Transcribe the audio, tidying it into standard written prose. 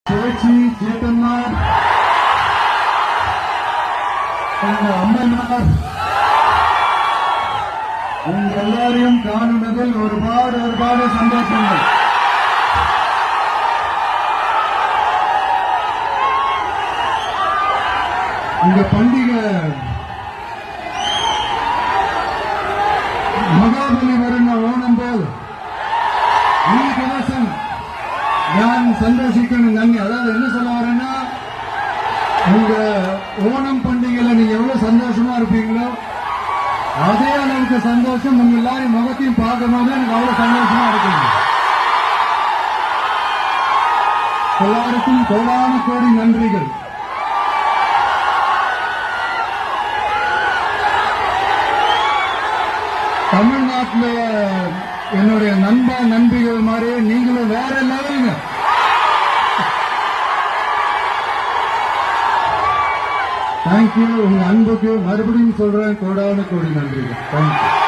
சுழற்சி சேட்டன்னார், அம்மனார், உங்க எல்லாரையும் காணுவதில் ஒருபாடு சந்தோஷங்கள். இந்த பண்டிகை மகாபலி வருന്ന ஓணம் போல் ഈ ദിവസം ഞാൻ சந்தோஷிக்கணும். நன்றி. அதாவது என்ன சொல்ல வரேன்னா, உங்க ஓணம் பண்டிகையில நீங்க எவ்வளவு சந்தோஷமா இருப்பீங்களோ அதே அளவுக்கு சந்தோஷம் உங்க எல்லாரும் முகத்தையும் பார்க்கும்போது எனக்கு அவ்வளவு சந்தோஷமா இருக்குங்க. எல்லாருக்கும் கோடான கோடி நன்றிகள். தமிழ்நாட்டில் என்னுடைய நண்பிகள் மாதிரி நீங்களும் வேற லெவலுங்க. தேங்க்யூ. உங்க அன்புக்கு மறுபடியும் சொல்றேன் கோடான கோடி நன்றிகள். தேங்க்யூ.